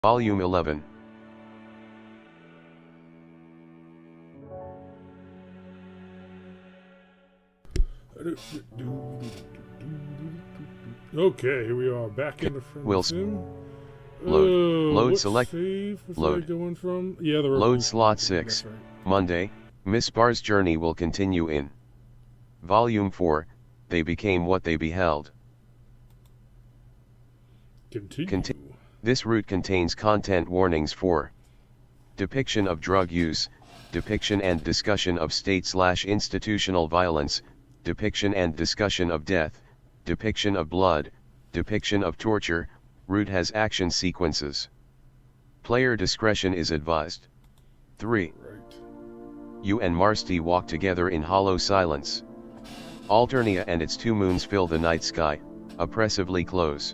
Volume 11. Okay, here we are back in the Friendsim. Load select. Load. Going from? Yeah, the Load slot 6. Right. Monday, Miss Barr's journey will continue in Volume 4, They Became What They Beheld. Continue. This route contains content warnings for depiction of drug use, depiction and discussion of state/institutional violence, depiction and discussion of death, depiction of blood, depiction of torture. Route has action sequences. Player discretion is advised. 3. Right. You and Marsti walk together in hollow silence. Alternia and its two moons fill the night sky, oppressively close.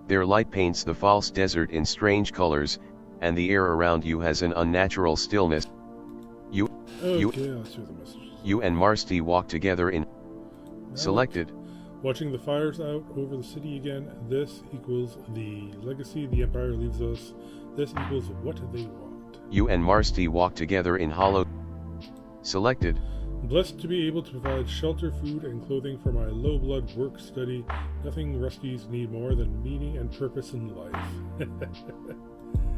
Their light paints the false desert in strange colors, and the air around you has an unnatural stillness. You and Marsti walk together in selected. Watching the fires out over the city again. This equals the legacy the Empire leaves us. This equals what they want. You and Marsti walk together in hollow selected. Blessed to be able to provide shelter, food, and clothing for my low-blood work study. Nothing Ruskies need more than meaning and purpose in life.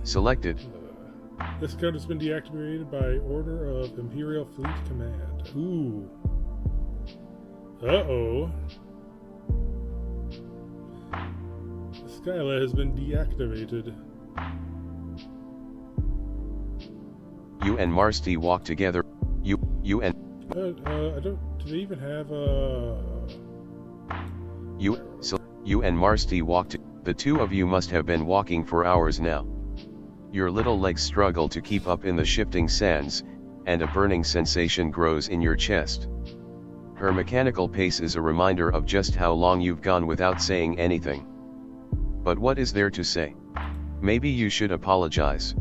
Selected. This account has been deactivated by order of Imperial Fleet Command. Ooh. Uh-oh. Skyla has been deactivated. You and Marsti walk together. You and I don't. Do they even have You and Marsti walked. The two of you must have been walking for hours now. Your little legs struggle to keep up in the shifting sands, and a burning sensation grows in your chest. Her mechanical pace is a reminder of just how long you've gone without saying anything. But what is there to say? Maybe you should apologize.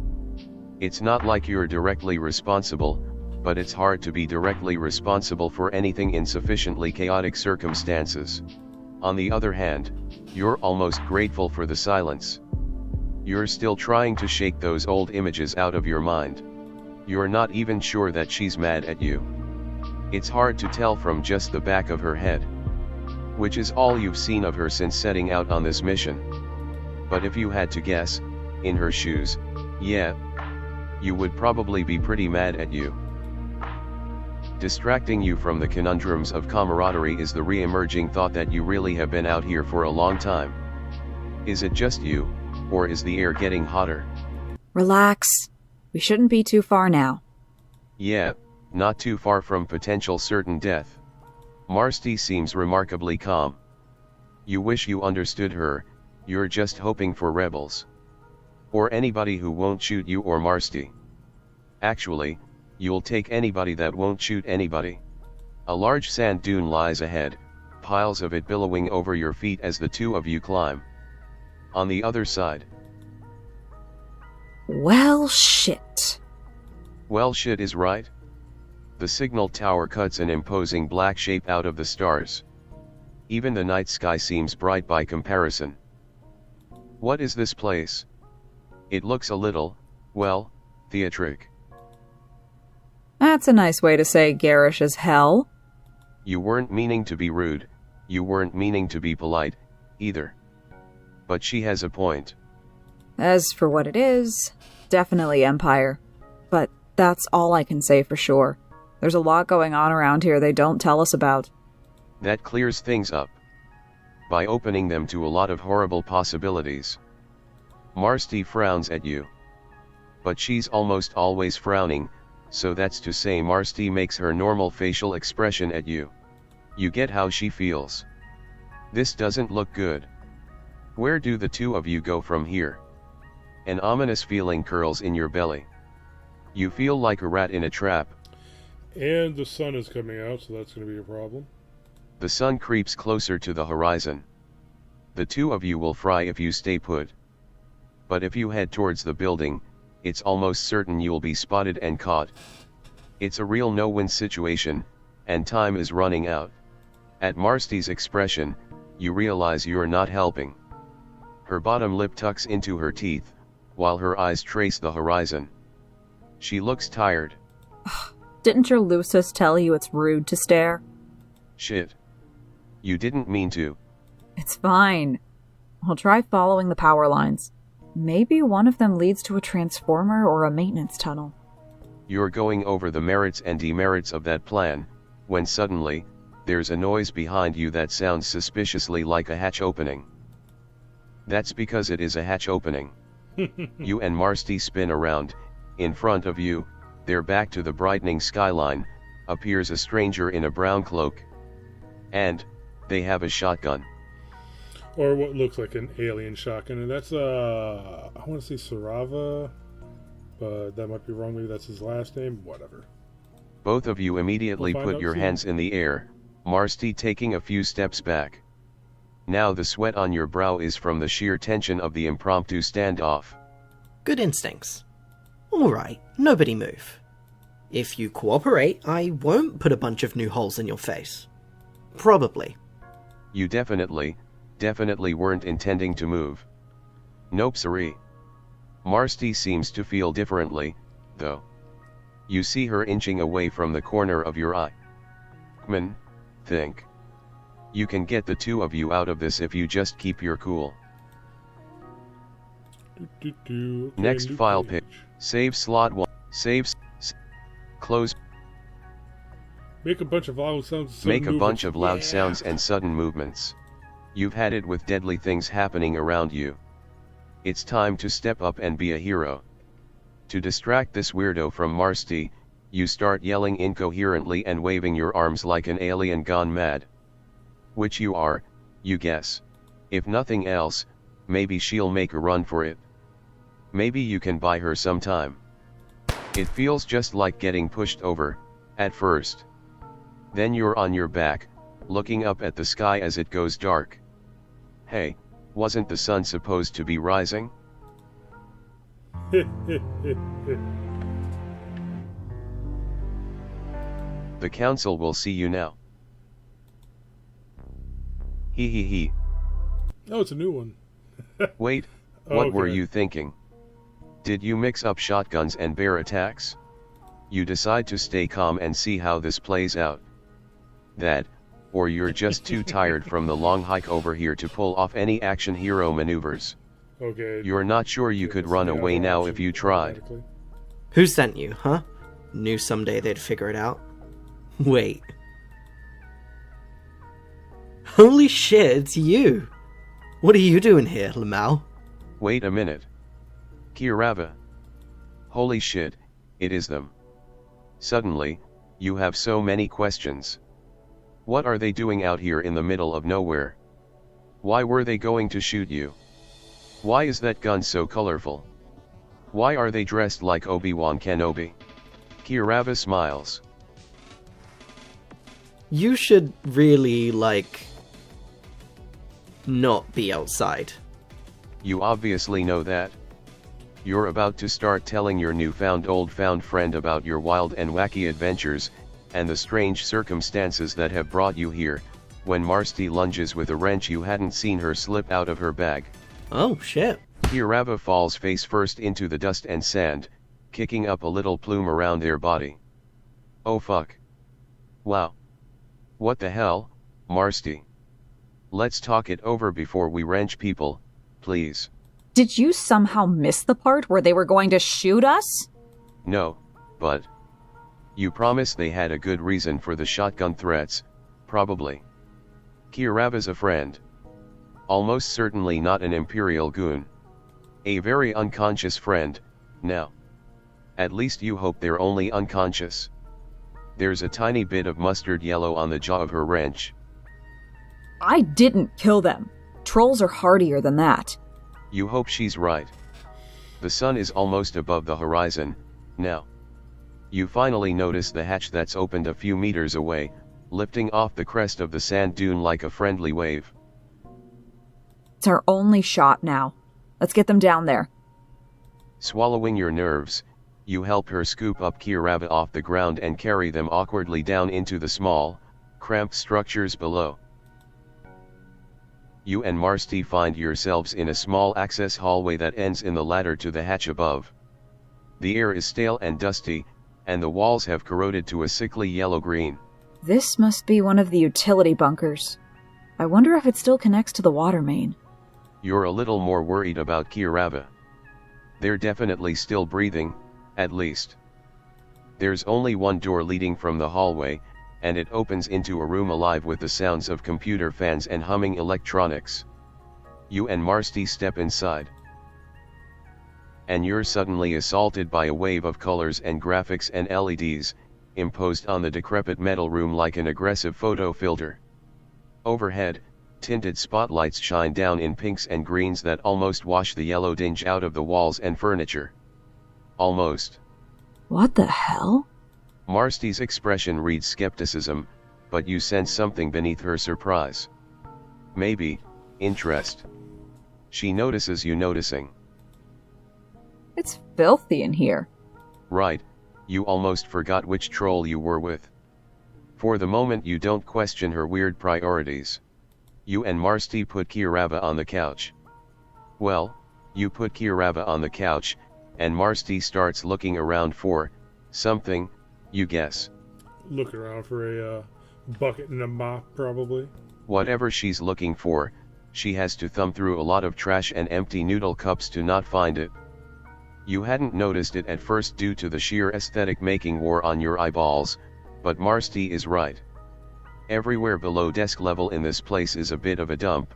It's not like you're directly responsible, but it's hard to be directly responsible for anything in sufficiently chaotic circumstances. On the other hand, you're almost grateful for the silence. You're still trying to shake those old images out of your mind. You're not even sure that she's mad at you. It's hard to tell from just the back of her head, which is all you've seen of her since setting out on this mission. But if you had to guess, in her shoes, yeah, you would probably be pretty mad at you. Distracting you from the conundrums of camaraderie is the re-emerging thought that you really have been out here for a long time. Is it just you, or is the air getting hotter? Relax. We shouldn't be too far now. Yeah, not too far from potential certain death. Marsti seems remarkably calm. You wish you understood her. You're just hoping for rebels. Or anybody who won't shoot you or Marsti. Actually, you'll take anybody that won't shoot anybody. A large sand dune lies ahead, piles of it billowing over your feet as the two of you climb. On the other side. Well, shit. Well, shit is right. The signal tower cuts an imposing black shape out of the stars. Even the night sky seems bright by comparison. What is this place? It looks a little, well, theatric. That's a nice way to say garish as hell. You weren't meaning to be rude, you weren't meaning to be polite, either. But she has a point. As for what it is, definitely Empire. But that's all I can say for sure. There's a lot going on around here they don't tell us about. That clears things up. By opening them to a lot of horrible possibilities. Marsti frowns at you. But she's almost always frowning, so that's to say Marsti makes her normal facial expression at you. You get how she feels. This doesn't look good. Where do the two of you go from here? An ominous feeling curls in your belly. You feel like a rat in a trap. And the sun is coming out, so that's going to be a problem. The sun creeps closer to the horizon. The two of you will fry if you stay put. But if you head towards the building, it's almost certain you'll be spotted and caught. It's a real no-win situation, and time is running out. At Marsti's expression, you realize you're not helping. Her bottom lip tucks into her teeth, while her eyes trace the horizon. She looks tired. Didn't your Lucis tell you it's rude to stare? Shit. You didn't mean to. It's fine. I'll try following the power lines. Maybe one of them leads to a transformer or a maintenance tunnel. You're going over the merits and demerits of that plan, when suddenly, there's a noise behind you that sounds suspiciously like a hatch opening. That's because it is a hatch opening. You and Marsty spin around. In front of you, their back to the brightening skyline, appears a stranger in a brown cloak. And they have a shotgun. Or what looks like an alien shotgun, and that's I want to say Sarava, but that might be wrong. Maybe that's his last name. Whatever. Both of you immediately We'll find put out your soon. hands in the air, Marsty taking a few steps back. Now the sweat on your brow is from the sheer tension of the impromptu standoff. Good instincts. Alright, nobody move. If you cooperate, I won't put a bunch of new holes in your face. Probably. You definitely weren't intending to move. Nope, siree. Marsty seems to feel differently, though. You see her inching away from the corner of your eye. Think. You can get the two of you out of this if you just keep your cool. Okay, Next new file page. pick. Save slot 1. Close. Make a bunch of loud sounds. and sudden Make a bunch movements. of loud Yeah. sounds and sudden movements. You've had it with deadly things happening around you. It's time to step up and be a hero. To distract this weirdo from Marsty, you start yelling incoherently and waving your arms like an alien gone mad. Which you are, you guess. If nothing else, maybe she'll make a run for it. Maybe you can buy her some time. It feels just like getting pushed over, at first. Then you're on your back, looking up at the sky as it goes dark. Hey, wasn't the sun supposed to be rising? The council will see you now. Hee hee hee. Oh, it's a new one. Wait, what were Okay. you thinking? Did you mix up shotguns and bear attacks? You decide to stay calm and see how this plays out. That, or you're just too tired from the long hike over here to pull off any action hero maneuvers. Okay. You're not sure you could run away now if you tried. automatically. Who sent you, huh? Knew someday they'd figure it out. Wait. Holy shit, it's you! What are you doing here, Lamau? Wait a minute. Kirava. Holy shit, it is them. Suddenly, you have so many questions. What are they doing out here in the middle of nowhere? Why were they going to shoot you? Why is that gun so colorful? Why are they dressed like Obi-Wan Kenobi? Kirava smiles. You should really, not be outside. You obviously know that. You're about to start telling your newfound old-found friend about your wild and wacky adventures, and the strange circumstances that have brought you here, when Marsty lunges with a wrench you hadn't seen her slip out of her bag. Oh, shit. Kirava falls face first into the dust and sand, kicking up a little plume around their body. Oh fuck. Wow. What the hell, Marsty? Let's talk it over before we wrench people, please. Did you somehow miss the part where they were going to shoot us? No, but... You promised they had a good reason for the shotgun threats, probably. Kirava's a friend. Almost certainly not an Imperial goon. A very unconscious friend, now. At least you hope they're only unconscious. There's a tiny bit of mustard yellow on the jaw of her wrench. I didn't kill them. Trolls are hardier than that. You hope she's right. The sun is almost above the horizon, now. You finally notice the hatch that's opened a few meters away, lifting off the crest of the sand dune like a friendly wave. It's our only shot now. Let's get them down there. Swallowing your nerves, you help her scoop up Kirava off the ground and carry them awkwardly down into the small, cramped structures below. You and Marsty find yourselves in a small access hallway that ends in the ladder to the hatch above. The air is stale and dusty, and the walls have corroded to a sickly yellow-green. This must be one of the utility bunkers. I wonder if it still connects to the water main. You're a little more worried about Kirava. They're definitely still breathing, at least. There's only one door leading from the hallway, and it opens into a room alive with the sounds of computer fans and humming electronics. You and Marsty step inside. And you're suddenly assaulted by a wave of colors and graphics and LEDs, imposed on the decrepit metal room like an aggressive photo filter. Overhead, tinted spotlights shine down in pinks and greens that almost wash the yellow dinge out of the walls and furniture. Almost. What the hell? Marsty's expression reads skepticism, but you sense something beneath her surprise. Maybe, interest. She notices you noticing. It's filthy in here. Right, you almost forgot which troll you were with. For the moment you don't question her weird priorities. You and Marsty put Kirava on the couch. Well, you put Kirava on the couch, and Marsty starts looking around for something, you guess. Look around for a bucket and a mop, probably. Whatever she's looking for, she has to thumb through a lot of trash and empty noodle cups to not find it. You hadn't noticed it at first due to the sheer aesthetic making war on your eyeballs, but Marsty is right. Everywhere below desk level in this place is a bit of a dump.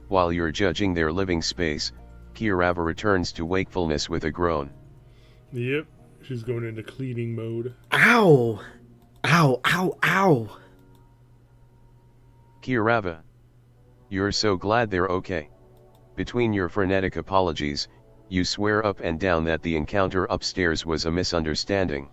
While you're judging their living space, Kirava returns to wakefulness with a groan. Yep, she's going into cleaning mode. Ow! Ow, ow, ow! Kirava. You're so glad they're okay. Between your frenetic apologies, you swear up and down that the encounter upstairs was a misunderstanding.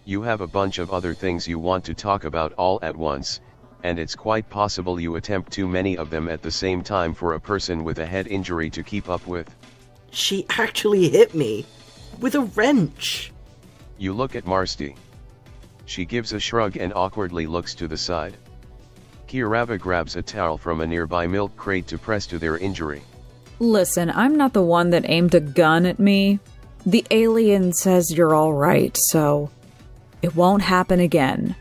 You have a bunch of other things you want to talk about all at once, and it's quite possible you attempt too many of them at the same time for a person with a head injury to keep up with. She actually hit me! With a wrench! You look at Marsty. She gives a shrug and awkwardly looks to the side. Kirava grabs a towel from a nearby milk crate to press to their injury. Listen, I'm not the one that aimed a gun at me. The alien says you're alright, so it won't happen again.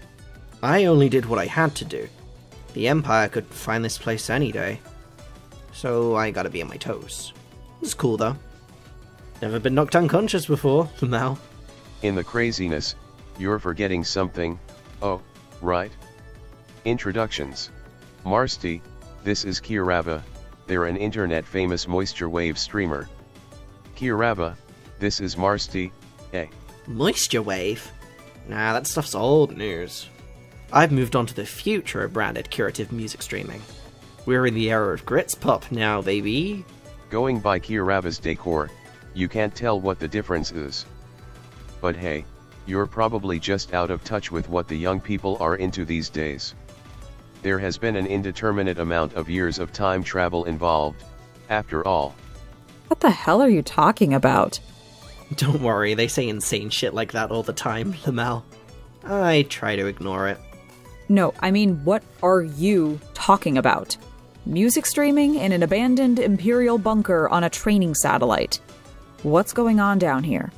I only did what I had to do. The Empire could find this place any day. So I gotta be on my toes. It's cool though. Never been knocked unconscious before, Mal. In the craziness, you're forgetting something. Oh, right. Introductions. Marsty, this is Kirava. They're an internet-famous moisture wave streamer. Kirava, this is Marsty, Moisture wave? Nah, that stuff's old news. I've moved on to the future of branded curative music streaming. We're in the era of grits pop now, baby. Going by Kirava's decor, you can't tell what the difference is. But hey, you're probably just out of touch with what the young people are into these days. There has been an indeterminate amount of years of time travel involved, after all. What the hell are you talking about? Don't worry, they say insane shit like that all the time, Lamal. I try to ignore it. No, I mean, what are you talking about? Music streaming in an abandoned Imperial bunker on a training satellite. What's going on down here?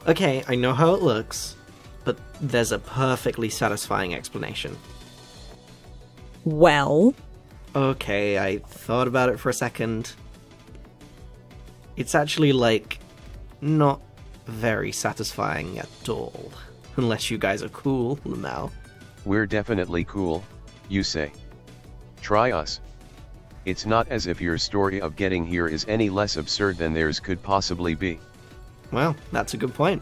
Okay, I know how it looks, but there's a perfectly satisfying explanation. Well? Okay, I thought about it for a second. It's actually, not very satisfying at all. Unless you guys are cool, Lamal. We're definitely cool, you say. Try us. It's not as if your story of getting here is any less absurd than theirs could possibly be. Well, that's a good point.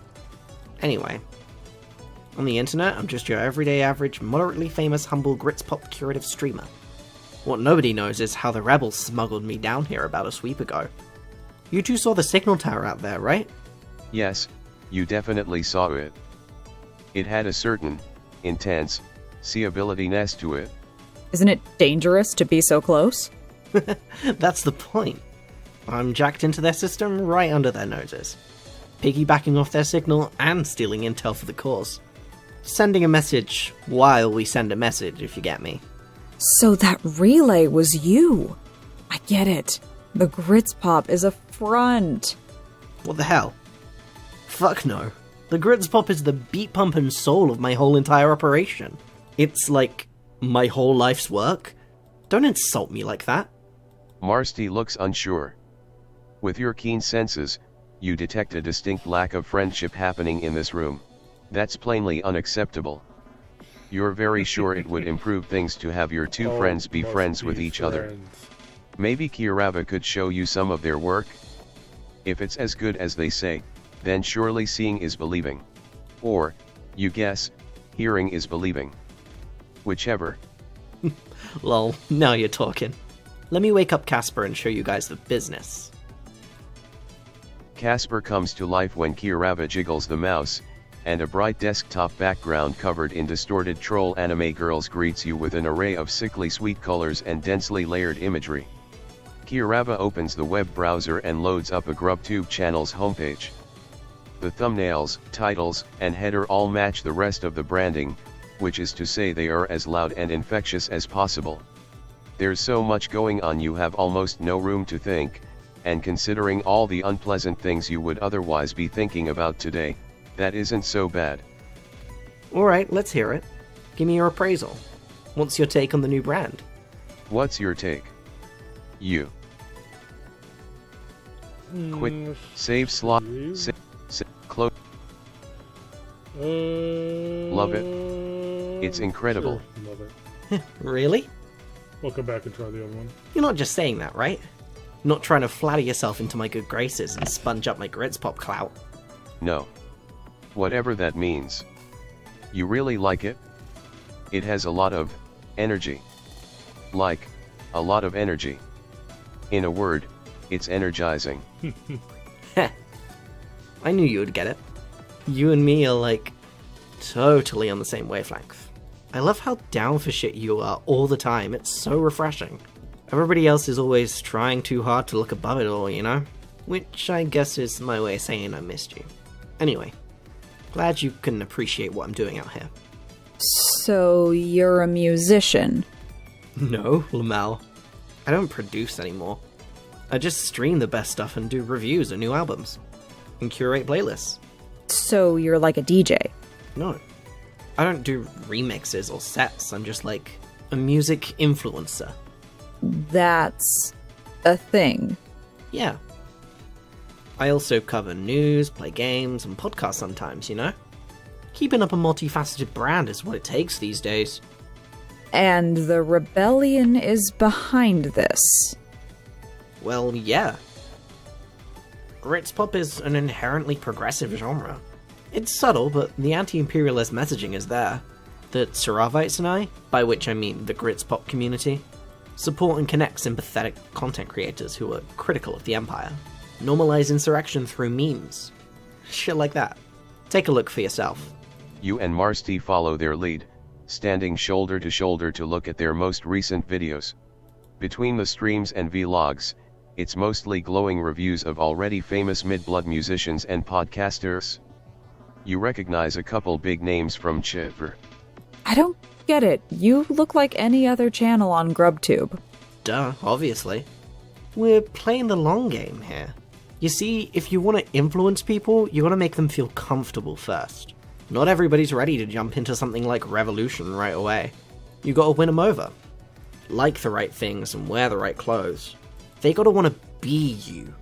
Anyway, on the internet, I'm just your everyday average, moderately famous, humble grits pop curative streamer. What nobody knows is how the rebels smuggled me down here about a sweep ago. You two saw the signal tower out there, right? Yes, you definitely saw it. It had a certain, intense, seeability-ness to it. Isn't it dangerous to be so close? That's the point. I'm jacked into their system right under their noses. Piggybacking off their signal and stealing intel for the cause. Sending a message while we send a message, if you get me. So that relay was you. I get it. The Grits Pop is a front. What the hell? Fuck no. The Grits Pop is the beat pump and soul of my whole entire operation. It's like my whole life's work. Don't insult me like that. Marsty looks unsure. With your keen senses, you detect a distinct lack of friendship happening in this room. That's plainly unacceptable. You're very sure it would improve things to have your two friends be friends with each other. Maybe Kiarava could show you some of their work? If it's as good as they say, then surely seeing is believing. Or, you guess, hearing is believing. Whichever. Lol, now you're talking. Let me wake up Casper and show you guys the business. Casper comes to life when Kiarava jiggles the mouse, and a bright desktop background covered in distorted troll anime girls greets you with an array of sickly sweet colors and densely layered imagery. Kiarava opens the web browser and loads up a GrubTube channel's homepage. The thumbnails, titles, and header all match the rest of the branding, which is to say they are as loud and infectious as possible. There's so much going on you have almost no room to think, and considering all the unpleasant things you would otherwise be thinking about today, that isn't so bad. Alright, let's hear it. Give me your appraisal. What's your take on the new brand? What's your take? You. Quit. Save slot. Close. Love it. It's incredible. Sure, love it. Really? We'll come back and try the other one. You're not just saying that, right? Not trying to flatter yourself into my good graces and sponge up my Grits Pop clout. No. Whatever that means. You really like it? It has a lot of energy. Like, a lot of energy. In a word, it's energizing. Heh. I knew you would get it. You and me are like, totally on the same wavelength. I love how down for shit you are all the time, it's so refreshing. Everybody else is always trying too hard to look above it all, you know? Which I guess is my way of saying I missed you. Anyway, glad you can appreciate what I'm doing out here. So you're a musician? No, Lamel. I don't produce anymore. I just stream the best stuff and do reviews of new albums. And curate playlists. So you're like a DJ? No. I don't do remixes or sets, I'm just like a music influencer. That's a thing. Yeah. I also cover news, play games, and podcasts sometimes, you know? Keeping up a multifaceted brand is what it takes these days. And the rebellion is behind this. Well, yeah. Grits Pop is an inherently progressive genre. It's subtle, but the anti-imperialist messaging is there. The Saravites and I, by which I mean the Grits Pop community, support and connect sympathetic content creators who are critical of the Empire. Normalize insurrection through memes. Shit like that. Take a look for yourself. You and Marsty follow their lead, standing shoulder to shoulder to look at their most recent videos. Between the streams and vlogs, it's mostly glowing reviews of already famous mid-blood musicians and podcasters. You recognize a couple big names from Chipper. I don't get it. You look like any other channel on GrubTube. Duh, obviously. We're playing the long game here. You see, if you want to influence people, you gotta make them feel comfortable first. Not everybody's ready to jump into something like Revolution right away. You gotta win them over. Like the right things and wear the right clothes. They gotta want to be you.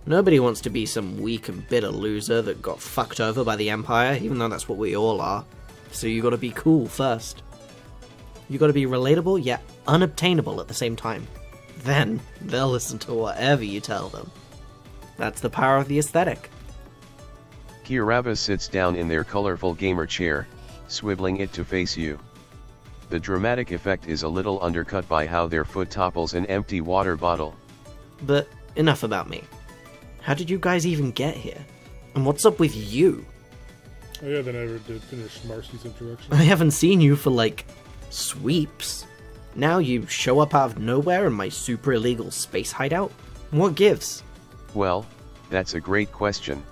Nobody wants to be some weak and bitter loser that got fucked over by the Empire, even though that's what we all are. So you gotta be cool first. You gotta be relatable yet unobtainable at the same time. Then they'll listen to whatever you tell them. That's the power of the aesthetic. Kiarava sits down in their colorful gamer chair, swiveling it to face you. The dramatic effect is a little undercut by how their foot topples an empty water bottle. But enough about me. How did you guys even get here? And what's up with you? Oh yeah, then I never did finish Marcy's introduction. I haven't seen you for like sweeps. Now you show up out of nowhere in my super illegal space hideout? What gives? Well, that's a great question.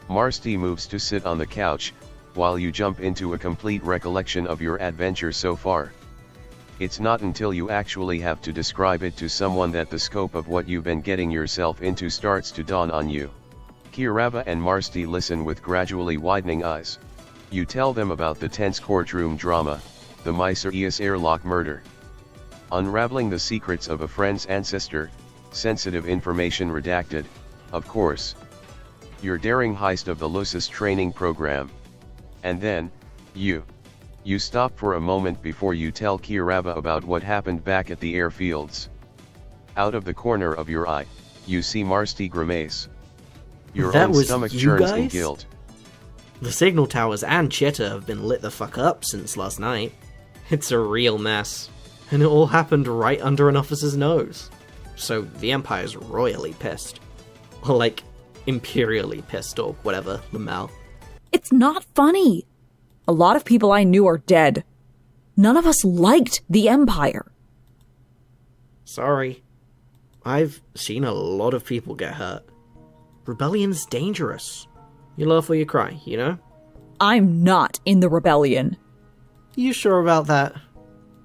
Marsty moves to sit on the couch, while you jump into a complete recollection of your adventure so far. It's not until you actually have to describe it to someone that the scope of what you've been getting yourself into starts to dawn on you. Kirava and Marsti listen with gradually widening eyes. You tell them about the tense courtroom drama, the mysterious airlock murder. Unraveling the secrets of a friend's ancestor, sensitive information redacted, of course. Your daring heist of the Lucis training program. And then, you stop for a moment before you tell Kirava about what happened back at the airfields. Out of the corner of your eye, you see Marsti grimace. Your That own was stomach you churns in guys? guilt. The signal towers and Chitta have been lit the fuck up since last night. It's a real mess. And it all happened right under an officer's nose. So the Empire's royally pissed. Or like, imperially pissed or whatever, Lamel. It's not funny. A lot of people I knew are dead. None of us liked the Empire. Sorry. I've seen a lot of people get hurt. Rebellion's dangerous. You laugh or you cry, you know? I'm not in the rebellion. You sure about that?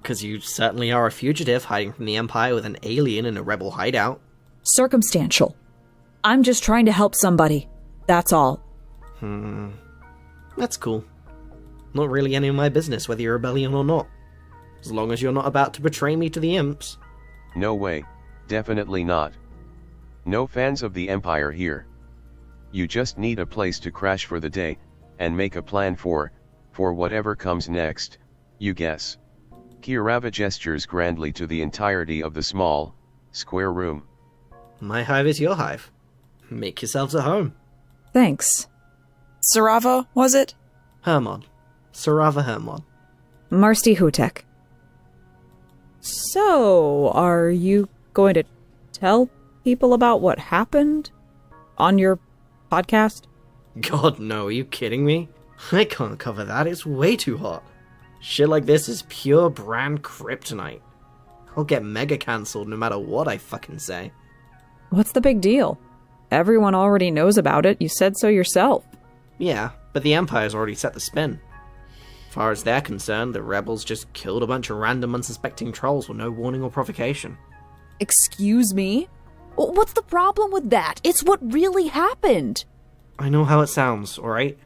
Because you certainly are a fugitive hiding from the Empire with an alien in a rebel hideout. Circumstantial. I'm just trying to help somebody. That's all. That's cool. Not really any of my business whether you're a rebellion or not. As long as you're not about to betray me to the imps. No way, definitely not. No fans of the Empire here. You just need a place to crash for the day, and make a plan for whatever comes next, you guess. Kirava gestures grandly to the entirety of the small, square room. My hive is your hive. Make yourselves at home. Thanks. Sarava, was it? Hermod. Sarava Hermod. Marsti Hutek. So, are you going to tell people about what happened on your podcast? God, no, are you kidding me? I can't cover that, it's way too hot. Shit like this is pure brand kryptonite. I'll get mega cancelled no matter what I fucking say. What's the big deal? Everyone already knows about it. You said so yourself. Yeah, but the Empire's already set the spin. As far as they're concerned, the rebels just killed a bunch of random unsuspecting trolls with no warning or provocation. Excuse me? What's the problem with that? It's what really happened. I know how it sounds, alright?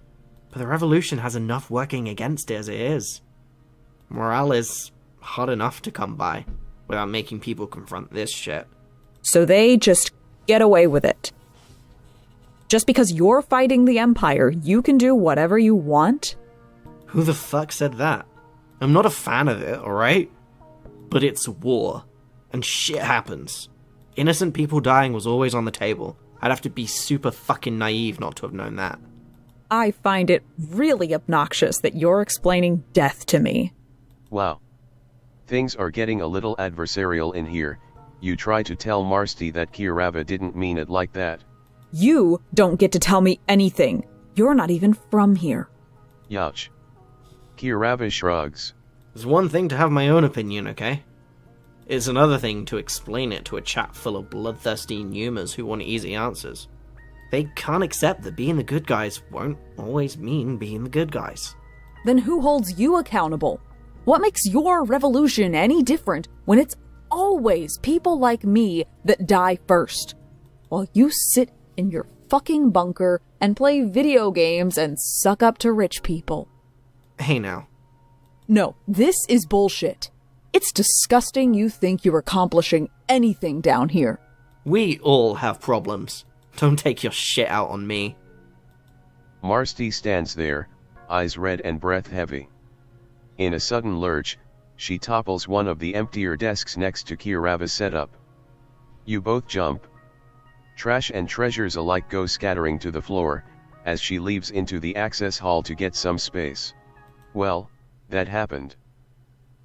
But the revolution has enough working against it as it is. Morale is hard enough to come by, without making people confront this shit. So they just get away with it. Just because you're fighting the Empire, you can do whatever you want? Who the fuck said that? I'm not a fan of it, alright? But it's war. And shit happens. Innocent people dying was always on the table. I'd have to be super fucking naive not to have known that. I find it really obnoxious that you're explaining death to me. Wow. Things are getting a little adversarial in here. You try to tell Marsti that Kirava didn't mean it like that. You don't get to tell me anything. You're not even from here. Youch. Kirava shrugs. It's one thing to have my own opinion, okay? It's another thing to explain it to a chat full of bloodthirsty Numas who want easy answers. They can't accept that being the good guys won't always mean being the good guys. Then who holds you accountable? What makes your revolution any different when it's always people like me that die first? While you sit in your fucking bunker and play video games and suck up to rich people. Hey now. No, this is bullshit. It's disgusting you think you're accomplishing anything down here. We all have problems. Don't take your shit out on me. Marsti stands there, eyes red and breath heavy. In a sudden lurch, she topples one of the emptier desks next to Kirava's setup. You both jump. Trash and treasures alike go scattering to the floor, as she leaves into the access hall to get some space. Well, that happened.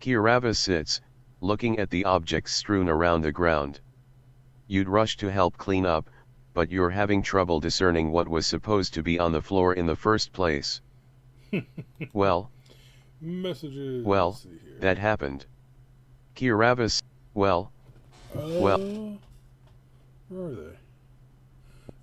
Kirava sits, looking at the objects strewn around the ground. You'd rush to help clean up, but you're having trouble discerning what was supposed to be on the floor in the first place. Well, Messages. well, Let's see here. that happened. Kirava's, well, well, Where are they?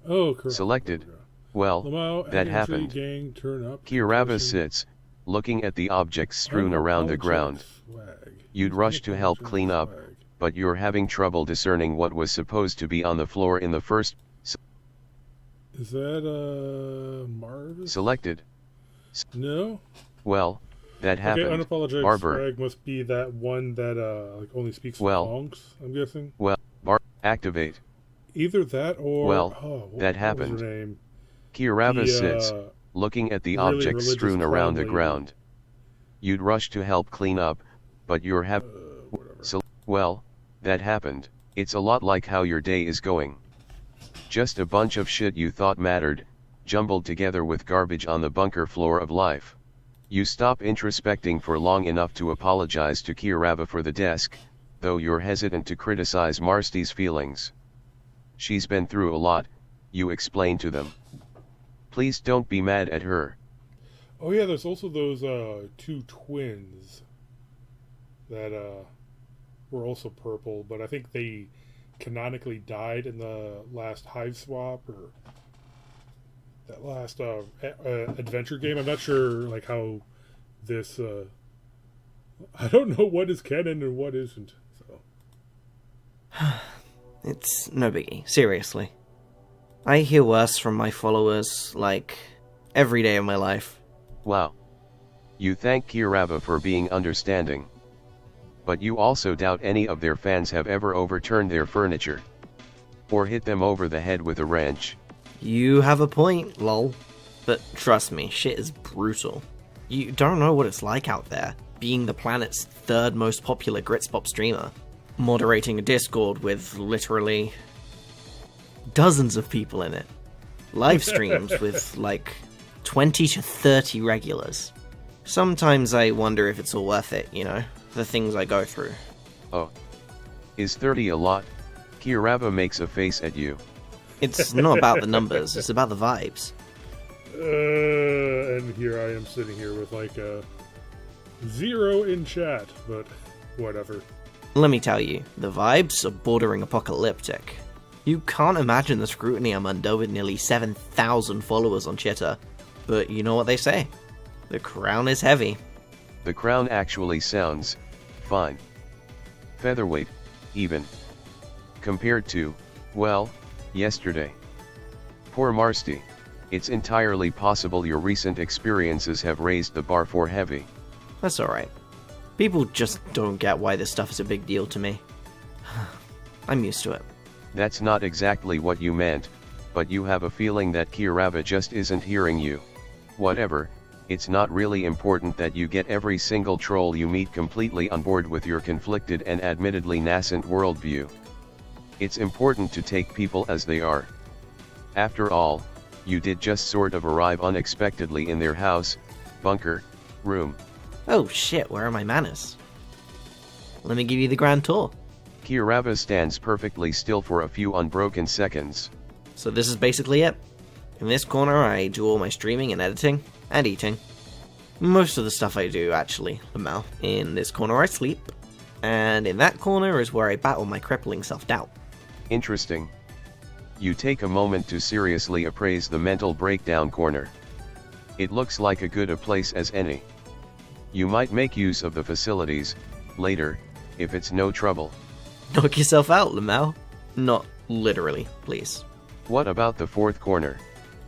Oh, correct. selected. There we go. Well, Lamau, that Anti-Intrigue happened. Gang, turn up. Kirava Concussion. sits, Looking at the objects strewn around the ground, Swag. you'd rush to help clean up, Swag. but you're having trouble discerning what was supposed to be on the floor in the first. Is that Marvis? Selected. No. Well, that Okay, happened. unapologetic Barber. swag must be that one that like only speaks Well. songs, I'm guessing. Well, activate. Either that or Well, what that was happened. her name? Kirava The, sits, looking at the really objects religious strewn around the clown lady. ground. You'd rush to help clean up, but you're Whatever. well, that happened. It's a lot like how your day is going. Just a bunch of shit you thought mattered, jumbled together with garbage on the bunker floor of life. You stop introspecting for long enough to apologize to Kirava for the desk, though you're hesitant to criticize Marsty's feelings. She's been through a lot, you explain to them. Please don't be mad at her. Oh yeah, there's also those two twins that were also purple, but I think they canonically died in the last hive swap or that last adventure game. I'm not sure like how this I don't know what is canon and what isn't. So It's no biggie, seriously. I hear worse from my followers, like, every day of my life. Wow. You thank Kirava for being understanding. But you also doubt any of their fans have ever overturned their furniture. Or hit them over the head with a wrench. You have a point, lol. But trust me, shit is brutal. You don't know what it's like out there, being the planet's third most popular Gritspop streamer. Moderating a Discord with literally dozens of people in it. Live streams with like 20 to 30 regulars. Sometimes I wonder if it's all worth it, you know, the things I go through. Oh. Is 30 a lot? Kirava makes a face at you. It's not about the numbers, it's about the vibes. and here I am sitting here with like a 0 in chat, but whatever. Let me tell you, the vibes are bordering apocalyptic. You can't imagine the scrutiny I'm under with nearly 7,000 followers on Twitter. But you know what they say? The crown is heavy. The crown actually sounds fine. Featherweight, even. Compared to, well, yesterday. Poor Marsty. It's entirely possible your recent experiences have raised the bar for heavy. That's alright. People just don't get why this stuff is a big deal to me. I'm used to it. That's not exactly what you meant, but you have a feeling that Kirava just isn't hearing you. Whatever, it's not really important that you get every single troll you meet completely on board with your conflicted and admittedly nascent worldview. It's important to take people as they are. After all, you did just sort of arrive unexpectedly in their house, bunker, room. Oh shit, where are my manners? Let me give you the grand tour. Kirava stands perfectly still for a few unbroken seconds. So this is basically it. In this corner I do all my streaming and editing, and eating. Most of the stuff I do, actually, Lamel. In this corner I sleep, and in that corner is where I battle my crippling self-doubt. Interesting. You take a moment to seriously appraise the mental breakdown corner. It looks like a good a place as any. You might make use of the facilities, later, if it's no trouble. Knock yourself out, Lamel. Not literally, please. What about the fourth corner?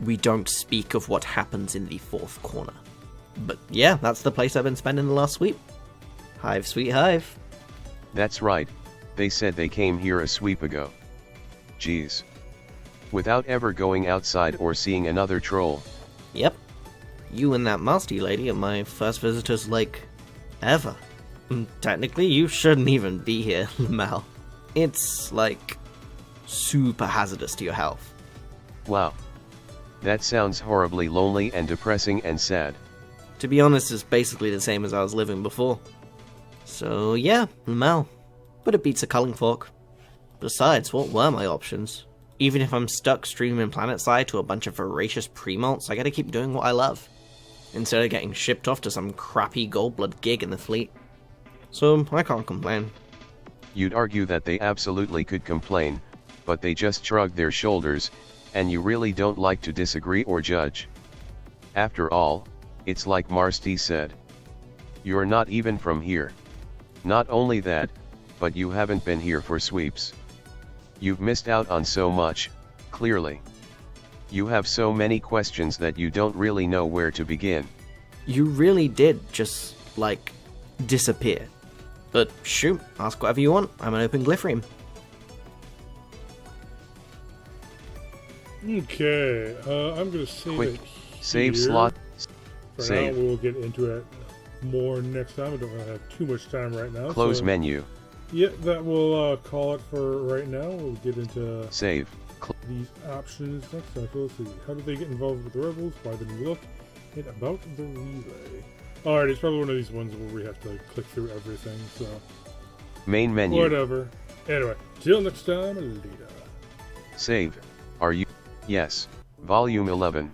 We don't speak of what happens in the fourth corner. But yeah, that's the place I've been spending the last sweep. Hive, sweet hive. That's right, they said they came here a sweep ago. Jeez. Without ever going outside or seeing another troll. Yep. You and that Marsty lady are my first visitors, like, ever. Technically, you shouldn't even be here, Lamel. It's, like, super hazardous to your health. Wow. That sounds horribly lonely and depressing and sad. To be honest, it's basically the same as I was living before. So, yeah, Lamel. But it beats a culling fork. Besides, what were my options? Even if I'm stuck streaming Planetside to a bunch of voracious pre-malts, I gotta keep doing what I love. Instead of getting shipped off to some crappy Goldblood gig in the fleet. So, I can't complain. You'd argue that they absolutely could complain, but they just shrug their shoulders, and you really don't like to disagree or judge. After all, It's like Marsty said. You're not even from here. Not only that, but you haven't been here for sweeps. You've missed out on so much, clearly. You have so many questions that you don't really know where to begin. You really did just, like, disappear. But shoot, ask whatever you want. I'm an open glyphrium. Okay, I'm gonna save Quick, it save here. slot. For Save. now, we'll get into it more next time. I don't really have too much time right now. Close so, menu. Yeah, that will call it for right now. We'll get into Save. these options next time. So let's see. How do they get involved with the rebels? Why didn't we look? And about the relay. Alright, it's probably one of these ones where we have to click through everything, so Main menu. whatever. Anyway, till next time, later. Save. Are you? Yes. Volume 11.